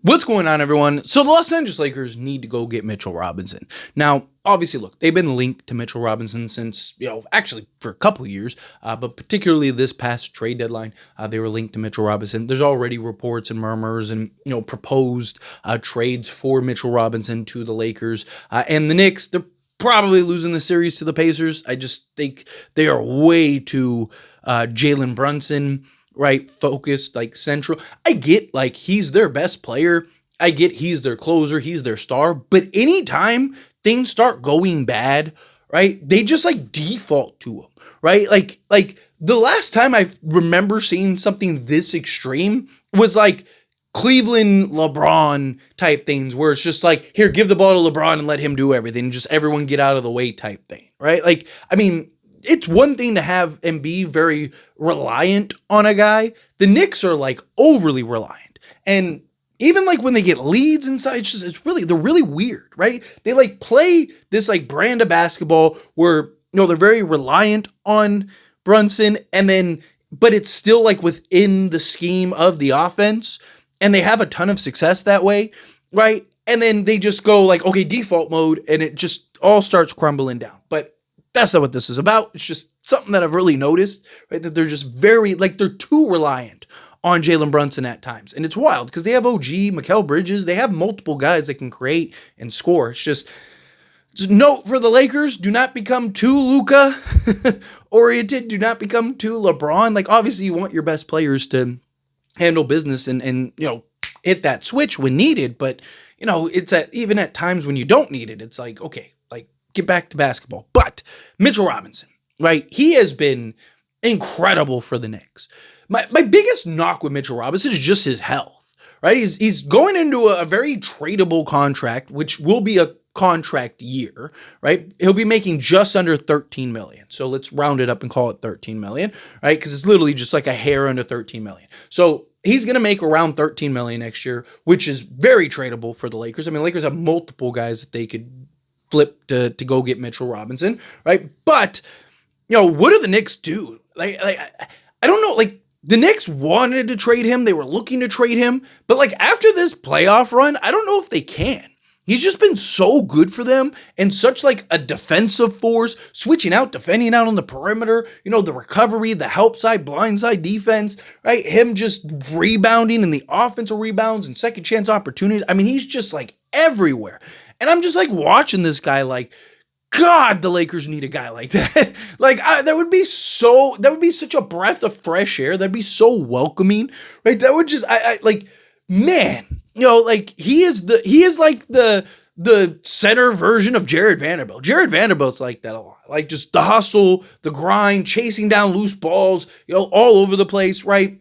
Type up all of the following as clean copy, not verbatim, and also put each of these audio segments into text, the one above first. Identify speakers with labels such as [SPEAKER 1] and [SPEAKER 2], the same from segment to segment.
[SPEAKER 1] What's going on, everyone? So the Los Angeles Lakers need to go get Mitchell Robinson. Now, obviously, look, they've been linked to Mitchell Robinson since, actually for a couple of years, but particularly this past trade deadline, they were linked to Mitchell Robinson. There's already reports and murmurs and, proposed trades for Mitchell Robinson to the Lakers. And the Knicks, they're probably losing the series to the Pacers. I just think they are way too Jalen Brunson, right, focused, like central. I get like he's their best player. I get he's their closer, he's their star. But anytime things start going bad, right, they just like default to him, right? Like the last time I remember seeing something this extreme was like Cleveland LeBron type things where it's just like, here, give the ball to LeBron and let him do everything. Just everyone get out of the way type thing, right? Like, I mean, it's one thing to have and be very reliant on a guy. The Knicks are like overly reliant. And even like when they get leads inside, they're really weird, right? They like play this like brand of basketball where, they're very reliant on Brunson but it's still like within the scheme of the offense and they have a ton of success that way, right? And then they just go like, okay, default mode, and it just all starts crumbling down. But that's not what this is about. It's just something that I've really noticed, right? That they're just they're too reliant on Jalen Brunson at times. And it's wild because they have OG, Mikal Bridges. They have multiple guys that can create and score. It's just note for the Lakers, do not become too Luka oriented. Do not become too LeBron. Like, obviously, you want your best players to handle business and hit that switch when needed. But, it's even at times when you don't need it, it's like, okay, like, get back to basketball. But Mitchell Robinson, right? He has been incredible for the Knicks. My biggest knock with Mitchell Robinson is just his health, right? He's going into a very tradable contract, which will be a contract year, right? He'll be making just under $13 million. So let's round it up and call it $13 million, right? Because it's literally just like a hair under $13 million. So he's going to make around $13 million next year, which is very tradable for the Lakers. I mean, Lakers have multiple guys that they could flip to go get Mitchell Robinson, right? But, what do the Knicks do? Like I don't know, like the Knicks wanted to trade him. They were looking to trade him. But like after this playoff run, I don't know if they can. He's just been so good for them and such like a defensive force, switching out, defending out on the perimeter, the recovery, the help side, blind side defense, right? Him just rebounding in the offensive rebounds and second chance opportunities. I mean, he's just like everywhere. And I'm just like watching this guy like, God, the Lakers need a guy like that. That would be such a breath of fresh air. That'd be so welcoming, right? That would just, man, he is like the center version of Jared Vanderbilt. Jared Vanderbilt's like that a lot. Like just the hustle, the grind, chasing down loose balls, all over the place, right?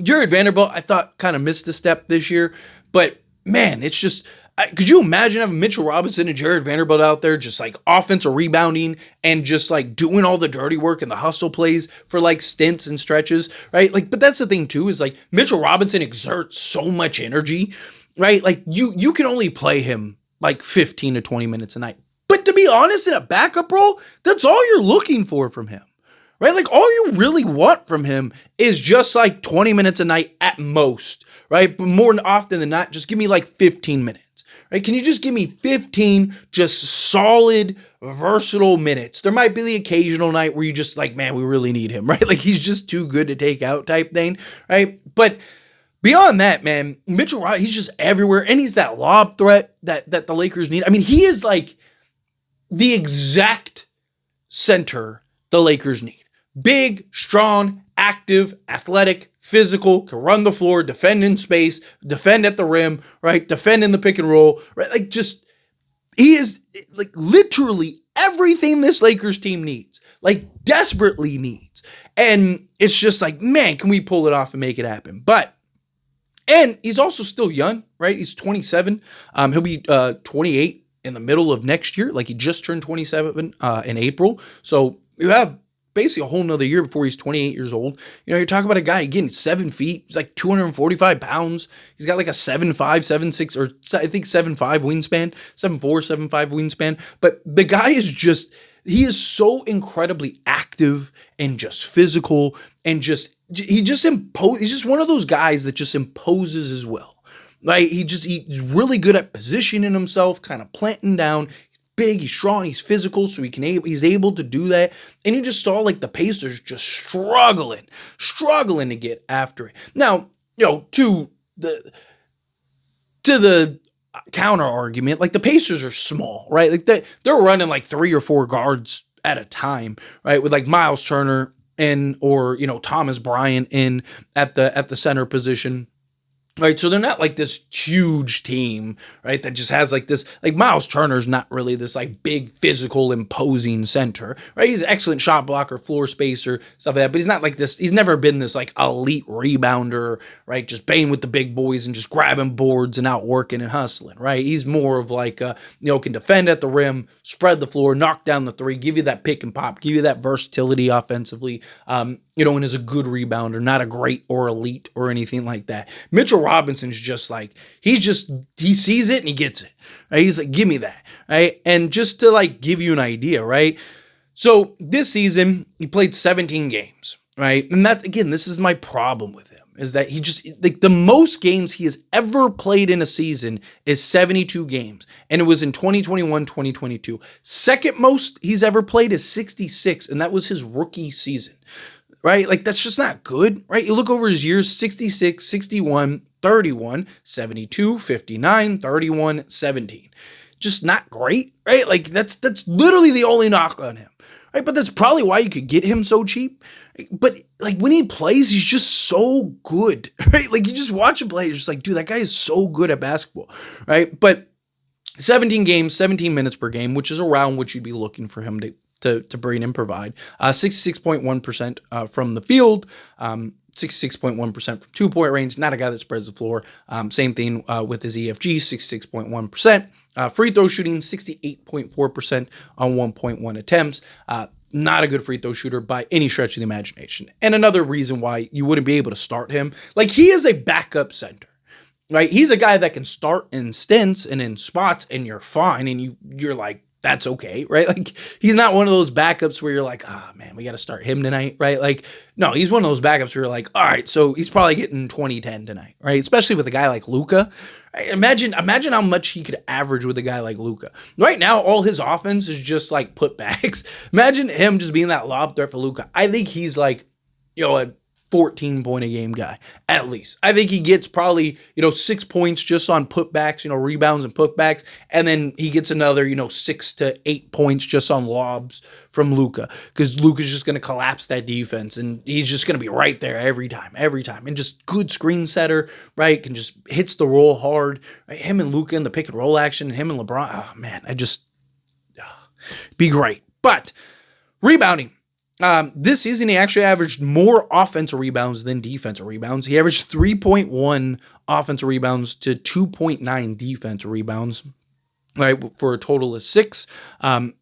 [SPEAKER 1] Jared Vanderbilt, I thought kind of missed a step this year, but man, it's just, could you imagine having Mitchell Robinson and Jared Vanderbilt out there just like offensive rebounding and just like doing all the dirty work and the hustle plays for like stints and stretches, right? Like, but that's the thing too, is like Mitchell Robinson exerts so much energy, right? Like you can only play him like 15 to 20 minutes a night. But to be honest, in a backup role, that's all you're looking for from him, right? Like all you really want from him is just like 20 minutes a night at most, right? But more often than not, just give me like 15 minutes. Right? Can you just give me 15 just solid, versatile minutes? There might be the occasional night where you just like, man, we really need him, right? Like he's just too good to take out type thing, right? But beyond that, man, Mitchell Robinson, he's just everywhere. And he's that lob threat that the Lakers need. I mean, he is like the exact center the Lakers need. Big, strong, active, athletic, physical, can run the floor, defend in space, defend at the rim, right? Defend in the pick and roll, right? Like just, he is like literally everything this Lakers team needs, like desperately needs. And it's just like, man, can we pull it off and make it happen? And he's also still young, right? He's 27. He'll be 28 in the middle of next year. Like he just turned 27 in April. So you have basically a whole nother year before he's 28 years old. You're talking about a guy, again, 7 feet. He's like 245 pounds. He's got like a 7'5", 7'6", or I think 7'5" wingspan, 7'4", 7'5" wingspan. But the guy is just, he is so incredibly active and just physical and he's just one of those guys that just imposes his will, Like he's really good at positioning himself, kind of planting down. Big, he's strong, he's physical, so he's able to do that. And you just saw like the Pacers just struggling to get after it. Now, to the counter argument, like the Pacers are small, right? Like they're running like 3 or 4 guards at a time, right? With like Miles Turner or Thomas Bryant in at the center position. Right, so they're not like this huge team, right? That just has like this, like Miles Turner's not really this like big physical imposing center, right? He's an excellent shot blocker, floor spacer, stuff like that, but he's not like this. He's never been this like elite rebounder, right? Just banging with the big boys and just grabbing boards and outworking and hustling, right? He's more of like, can defend at the rim, spread the floor, knock down the three, give you that pick and pop, give you that versatility offensively, and is a good rebounder, not a great or elite or anything like that. Mitchell Robinson's just like, he sees it and he gets it, right? He's like, give me that, right? And just to like give you an idea, right? So this season, he played 17 games, right? And that, again, this is my problem with him, is that he just, like the most games he has ever played in a season is 72 games. And it was in 2021, 2022. Second most he's ever played is 66, and that was his rookie season. Right? Like, that's just not good, right? You look over his years, 66, 61, 31, 72, 59, 31, 17. Just not great, right? Like, that's literally the only knock on him, right? But that's probably why you could get him so cheap. But, like, when he plays, he's just so good, right? Like, you just watch him play, you're just like, dude, that guy is so good at basketball, right? But 17 games, 17 minutes per game, which is around what you'd be looking for him to bring and provide. 66.1% from the field, 66.1% from 2-point range. Not a guy that spreads the floor. Same thing with his EFG, 66.1%. Free throw shooting, 68.4% on 1.1 attempts. Not a good free throw shooter by any stretch of the imagination. And another reason why you wouldn't be able to start him, like he is a backup center. Right? He's a guy that can start in stints and in spots and you're fine and you're like, that's okay, right? Like, he's not one of those backups where you're like, oh, man, we got to start him tonight, right? Like, no, he's one of those backups where you're like, all right, so he's probably getting 20-10 tonight, right? Especially with a guy like Luka. Right? Imagine how much he could average with a guy like Luka. Right now, all his offense is just like putbacks. Imagine him just being that lob threat for Luka. I think he's like, a 14-point-a-game guy, at least. I think he gets probably, 6 points just on putbacks, rebounds and putbacks, and then he gets another, 6 to 8 points just on lobs from Luka, because Luka's just going to collapse that defense, and he's just going to be right there every time, and just good screen setter, right, can just hits the roll hard, right? Him and Luka in the pick and roll action, and him and LeBron, oh, man, be great. But rebounding. This season, he actually averaged more offensive rebounds than defensive rebounds. He averaged 3.1 offensive rebounds to 2.9 defensive rebounds, right, for a total of 6.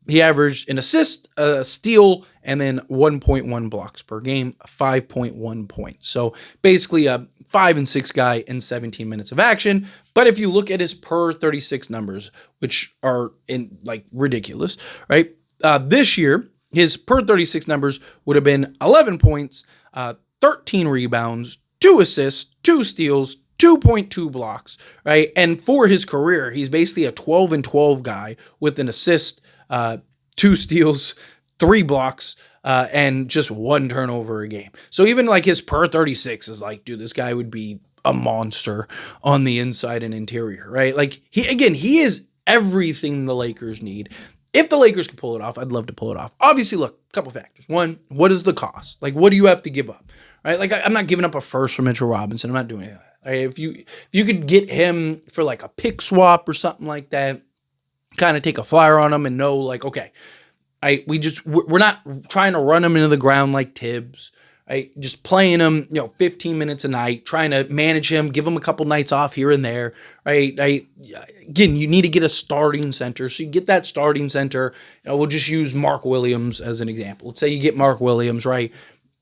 [SPEAKER 1] He averaged an assist, a steal, and then 1.1 blocks per game, 5.1 points. So basically a 5 and 6 guy in 17 minutes of action. But if you look at his per 36 numbers, which are ridiculous, right? This year, his per 36 numbers would have been 11 points, 13 rebounds, 2 assists, 2 steals, 2.2 blocks, right? And for his career, he's basically a 12 and 12 guy with an assist, 2 steals, 3 blocks, and just 1 turnover a game. So even like his per 36 is like, dude, this guy would be a monster on the inside and interior, right? Like he is everything the Lakers need. If the Lakers could pull it off, I'd love to pull it off. Obviously, look, a couple factors. One, what is the cost? Like, what do you have to give up? Right? Like, I'm not giving up a first for Mitchell Robinson. I'm not doing that. Right? If you could get him for like a pick swap or something like that, kind of take a flyer on him and know like, okay, we're not trying to run him into the ground like Tibbs. Right? Just playing him, 15 minutes a night, trying to manage him, give him a couple nights off here and there, right? Again, you need to get a starting center. So you get that starting center. We'll just use Mark Williams as an example. Let's say you get Mark Williams, right?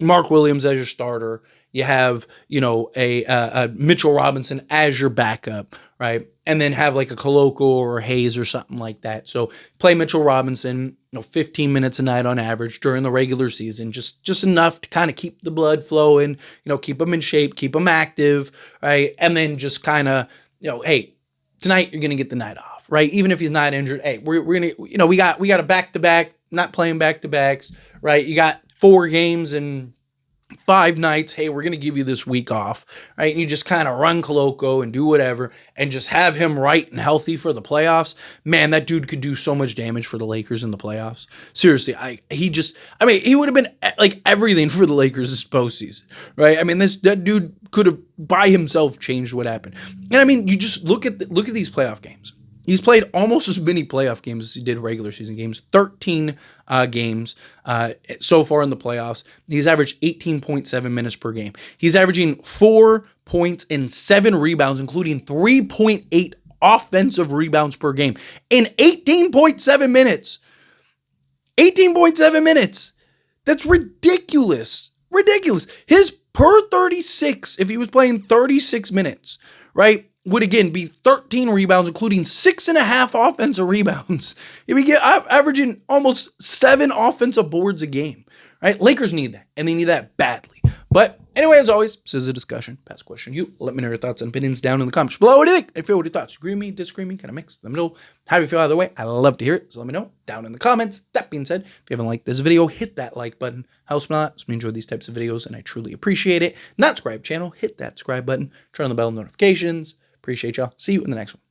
[SPEAKER 1] Mark Williams as your starter. You have, a Mitchell Robinson as your backup, right? And then have like a Koloko or a Hayes or something like that. So play Mitchell Robinson, 15 minutes a night on average during the regular season, just enough to kind of keep the blood flowing, keep them in shape, keep them active, right? And then just kind of, hey, tonight you're going to get the night off, right? Even if he's not injured, hey, we're going to, we got a back-to-back, not playing back-to-backs, right? You got 4 games and 5 nights. Hey, we're going to give you this week off, right? And you just kind of run Coloco and do whatever and just have him right and healthy for the playoffs. Man, that dude could do so much damage for the Lakers in the playoffs. Seriously, he would have been like everything for the Lakers this postseason, right? I mean, that dude could have by himself changed what happened. And I mean, you just look at these playoff games. He's played almost as many playoff games as he did regular season games, 13 games so far in the playoffs. He's averaged 18.7 minutes per game. He's averaging 4 points and 7 rebounds, including 3.8 offensive rebounds per game in 18.7 minutes. 18.7 minutes. That's ridiculous. Ridiculous. His per 36, if he was playing 36 minutes, right, would again be 13 rebounds, including 6.5 offensive rebounds. If we get averaging almost 7 offensive boards a game, right? Lakers need that, and they need that badly. But anyway, as always, this is a discussion. Pass question you. Let me know your thoughts and opinions down in the comments below. What do you think? If you have your thoughts, agree with me, disagree with me, kind of mix. Let me know how you feel either way. I love to hear it, so let me know down in the comments. That being said, if you haven't liked this video, hit that like button. Helps me a lot. So we enjoy these types of videos, and I truly appreciate it. Not subscribe channel, hit that subscribe button. Turn on the bell notifications. Appreciate y'all. See you in the next one.